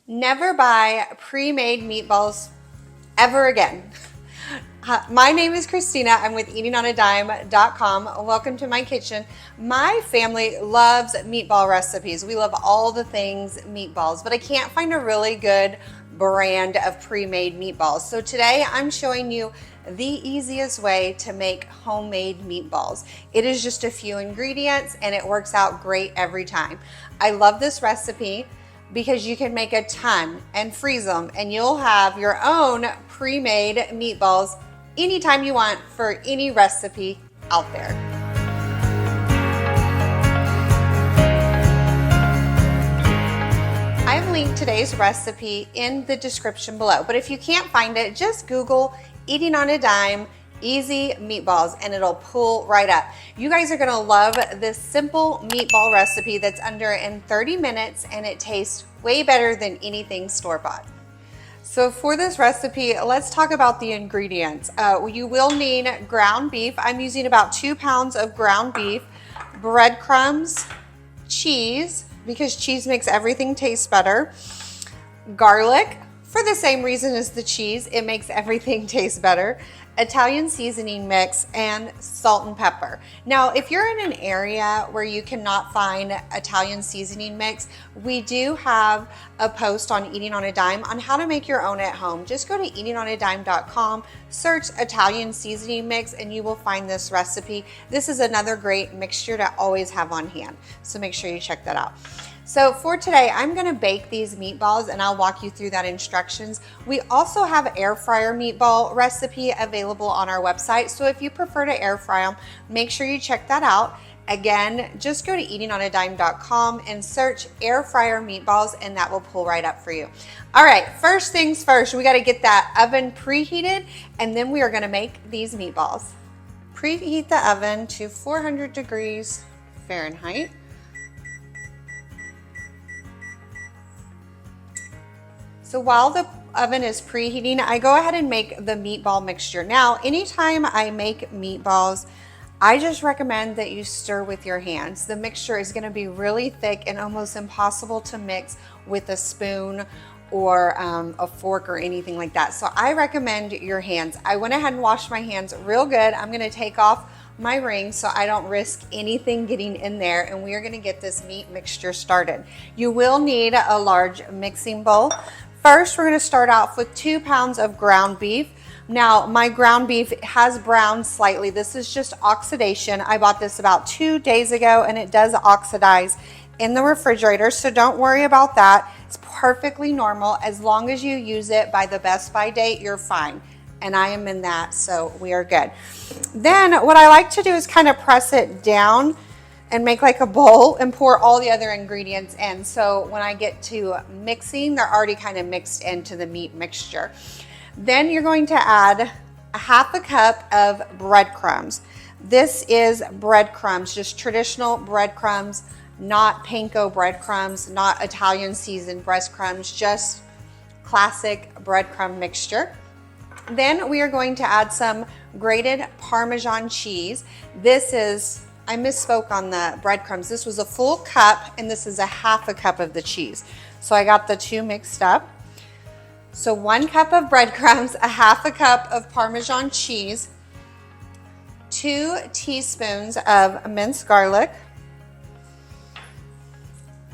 Never buy pre-made meatballs ever again. My name is Christina. I'm with eatingonadime.com. Welcome to my kitchen. My family loves meatball recipes. We love all the things meatballs, but I can't find a really good brand of pre-made meatballs. So today I'm showing you the easiest way to make homemade meatballs. It is just a few ingredients and it works out great every time. I love this recipe because you can make a ton and freeze them and you'll have your own pre-made meatballs anytime you want for any recipe out there. I have linked today's recipe in the description below, but if you can't find it, just Google Eating on a Dime easy meatballs and it'll pull right up. You guys are gonna love this simple meatball recipe that's under in 30 minutes and it tastes way better than anything store-bought. So for this recipe, let's talk about the ingredients. You will need ground beef. I'm using about 2 pounds of ground beef, breadcrumbs, cheese, because cheese makes everything taste better, garlic, for the same reason as the cheese, it makes everything taste better, Italian seasoning mix, and salt and pepper. Now, if you're in an area where you cannot find Italian seasoning mix, we do have a post on Eating on a Dime on how to make your own at home. Just go to eatingonadime.com, search Italian seasoning mix, and you will find this recipe. This is another great mixture to always have on hand, so make sure you check that out. So for today, I'm gonna bake these meatballs and I'll walk you through that instructions. We also have an air fryer meatball recipe available on our website. So if you prefer to air fry them, make sure you check that out. Again, just go to eatingonadime.com and search air fryer meatballs and that will pull right up for you. All right, first things first, we gotta get that oven preheated and then we are gonna make these meatballs. Preheat the oven to 400 degrees Fahrenheit. So while the oven is preheating, I go ahead and make the meatball mixture. Now, anytime I make meatballs, I just recommend that you stir with your hands. The mixture is gonna be really thick and almost impossible to mix with a spoon or a fork or anything like that. So I recommend your hands. I went ahead and washed my hands real good. I'm gonna take off my ring so I don't risk anything getting in there, and we are gonna get this meat mixture started. You will need a large mixing bowl. First, we're gonna start off with 2 pounds of ground beef. Now, my ground beef has browned slightly. This is just oxidation. I bought this about 2 days ago and it does oxidize in the refrigerator, so don't worry about that. It's perfectly normal. As long as you use it by the best by date, you're fine. And I am in that, so we are good. Then what I like to do is kind of press it down and make like a bowl and pour all the other ingredients in. So when I get to mixing, they're already kind of mixed into the meat mixture. Then you're going to add a half a cup of breadcrumbs. This is breadcrumbs, just traditional breadcrumbs, not panko breadcrumbs, not Italian seasoned breadcrumbs, just classic breadcrumb mixture. Then we are going to add some grated Parmesan cheese. I misspoke on the breadcrumbs. This was a full cup and this is a half a cup of the cheese. So I got the two mixed up. So 1 cup of breadcrumbs, a half a cup of Parmesan cheese, 2 teaspoons of minced garlic,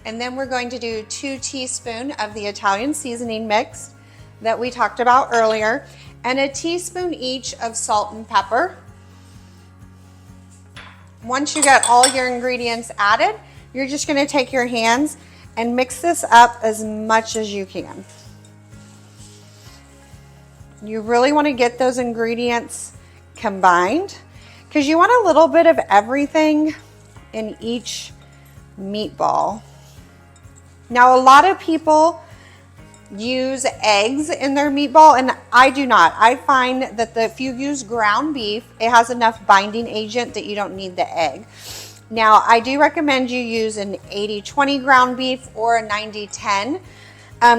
and then we're going to do 2 teaspoons of the Italian seasoning mix that we talked about earlier, and a teaspoon each of salt and pepper. Once you get all your ingredients added, you're just gonna take your hands and mix this up as much as you can. You really wanna get those ingredients combined because you want a little bit of everything in each meatball. Now, a lot of people use eggs in their meatball and I do not. I find that if you use ground beef, it has enough binding agent that you don't need the egg. Now, I do recommend you use an 80-20 ground beef or a 90-10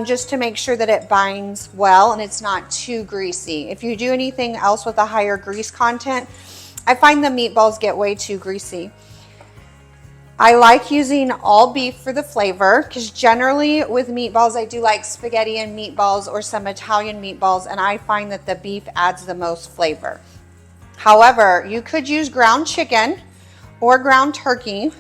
just to make sure that it binds well and it's not too greasy. If you do anything else with a higher grease content, I find the meatballs get way too greasy. I like using all beef for the flavor because generally with meatballs, I do like spaghetti and meatballs or some Italian meatballs, and I find that the beef adds the most flavor. However, you could use ground chicken or ground turkey.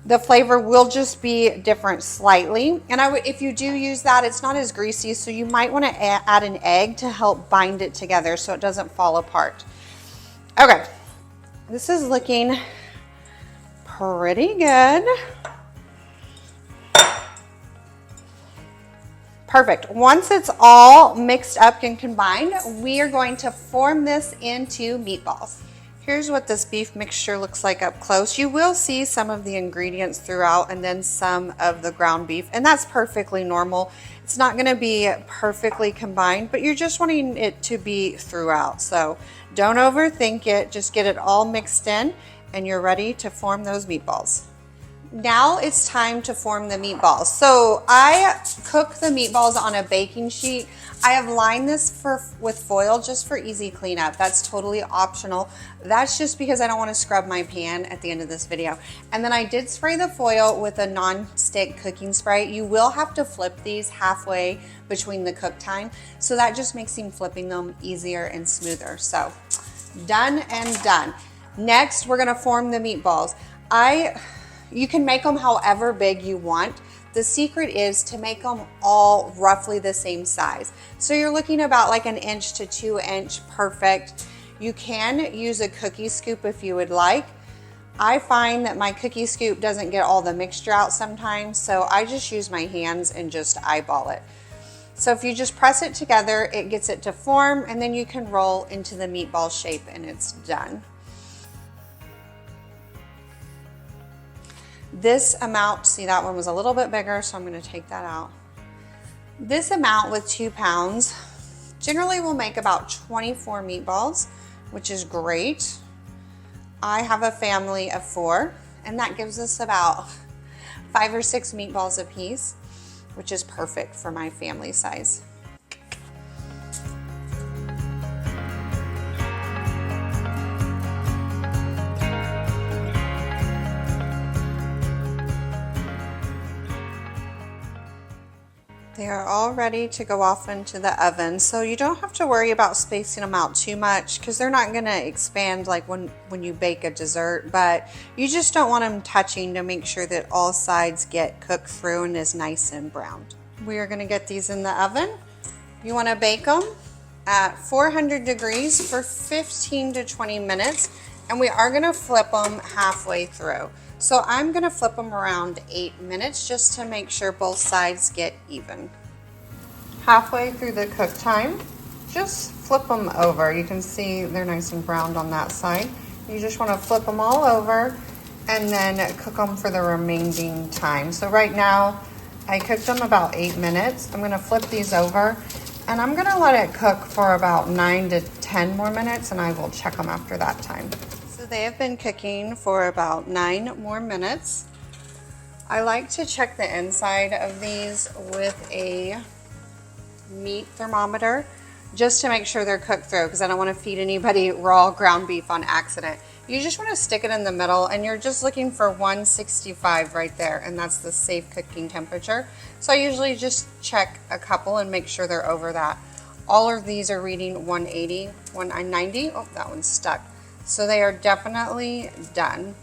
The flavor will just be different slightly. And if you do use that, it's not as greasy, so you might want to add an egg to help bind it together so it doesn't fall apart. Okay, this is looking pretty good. Perfect. Once it's all mixed up and combined, we are going to form this into meatballs. Here's what this beef mixture looks like up close. You will see some of the ingredients throughout and then some of the ground beef, and that's perfectly normal. It's not gonna be perfectly combined, but you're just wanting it to be throughout. So don't overthink it, just get it all mixed in and you're ready to form those meatballs. Now it's time to form the meatballs. So I cook the meatballs on a baking sheet. I have lined this with foil just for easy cleanup. That's totally optional. That's just because I don't want to scrub my pan at the end of this video. And then I did spray the foil with a non-stick cooking spray. You will have to flip these halfway between the cook time. So that just makes flipping them easier and smoother. So done and done. Next, we're gonna form the meatballs. You can make them however big you want. The secret is to make them all roughly the same size. So you're looking about like 1 inch to 2 inch, perfect. You can use a cookie scoop if you would like. I find that my cookie scoop doesn't get all the mixture out sometimes, so I just use my hands and just eyeball it. So if you just press it together, it gets it to form, and then you can roll into the meatball shape and it's done. This amount, see that one was a little bit bigger, so I'm gonna take that out. This amount with 2 pounds generally will make about 24 meatballs, which is great. I have a family of 4, and that gives us about 5 or 6 meatballs a piece, which is perfect for my family size. They are all ready to go off into the oven, so you don't have to worry about spacing them out too much because they're not going to expand like when you bake a dessert, but you just don't want them touching to make sure that all sides get cooked through and is nice and browned. We are going to get these in the oven. You want to bake them at 400 degrees for 15 to 20 minutes, and we are going to flip them halfway through. So I'm gonna flip them around 8 minutes just to make sure both sides get even. Halfway through the cook time, just flip them over. You can see they're nice and browned on that side. You just wanna flip them all over and then cook them for the remaining time. So right now, I cooked them about 8 minutes. I'm gonna flip these over and I'm gonna let it cook for about 9 to 10 more minutes, and I will check them after that time. They have been cooking for about 9 more minutes. I like to check the inside of these with a meat thermometer just to make sure they're cooked through, because I don't want to feed anybody raw ground beef on accident. You just want to stick it in the middle and you're just looking for 165 right there, and that's the safe cooking temperature. So I usually just check a couple and make sure they're over that. All of these are reading 180, 190. Oh, that one's stuck. So they are definitely done.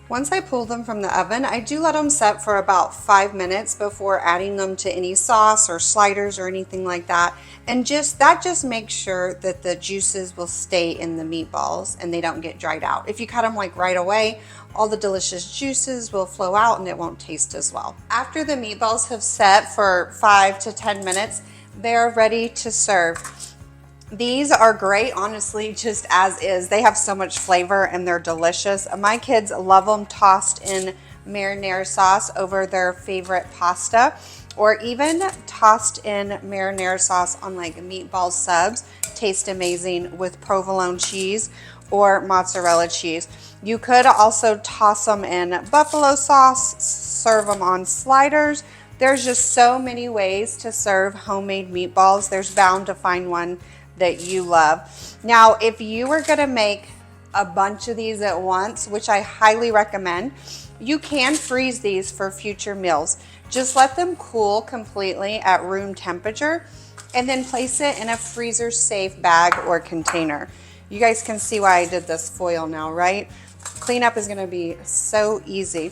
Once I pull them from the oven, I do let them set for about 5 minutes before adding them to any sauce or sliders or anything like that. And that just makes sure that the juices will stay in the meatballs and they don't get dried out. If you cut them like right away, all the delicious juices will flow out and it won't taste as well. After the meatballs have set for 5 to 10 minutes, they're ready to serve. These are great, honestly, just as is. They have so much flavor and they're delicious. My kids love them tossed in marinara sauce over their favorite pasta, or even tossed in marinara sauce on like meatball subs. Taste amazing with provolone cheese or mozzarella cheese. You could also toss them in buffalo sauce, serve them on sliders. There's just so many ways to serve homemade meatballs. There's bound to find one that you love. Now, if you were gonna make a bunch of these at once, which I highly recommend. You can freeze these for future meals. Just let them cool completely at room temperature and then place it in a freezer safe bag or container. You guys can see why I did this foil now, right? Cleanup is gonna be so easy.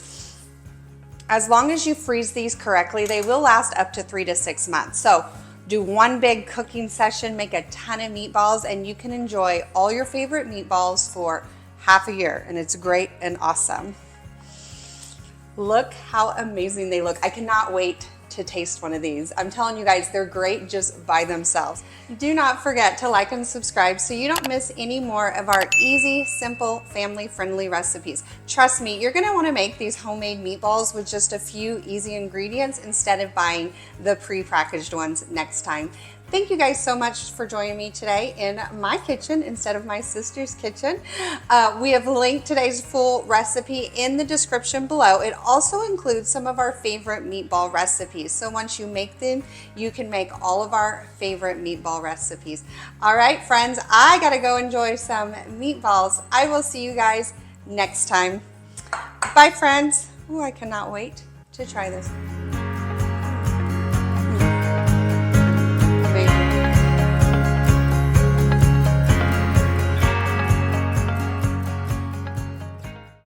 As long as you freeze these correctly, they will last up to 3 to 6 months. So do one big cooking session, make a ton of meatballs, and you can enjoy all your favorite meatballs for half a year, and it's great and awesome. Look how amazing they look. I cannot wait to taste one of these. I'm telling you guys, they're great just by themselves. Do not forget to like and subscribe so you don't miss any more of our easy, simple, family-friendly recipes. Trust me, you're gonna wanna make these homemade meatballs with just a few easy ingredients instead of buying the pre-packaged ones next time. Thank you guys so much for joining me today in my kitchen instead of my sister's kitchen. We have linked today's full recipe in the description below. It also includes some of our favorite meatball recipes. So once you make them, you can make all of our favorite meatball recipes. All right, friends, I gotta go enjoy some meatballs. I will see you guys next time. Bye, friends. Ooh, I cannot wait to try this.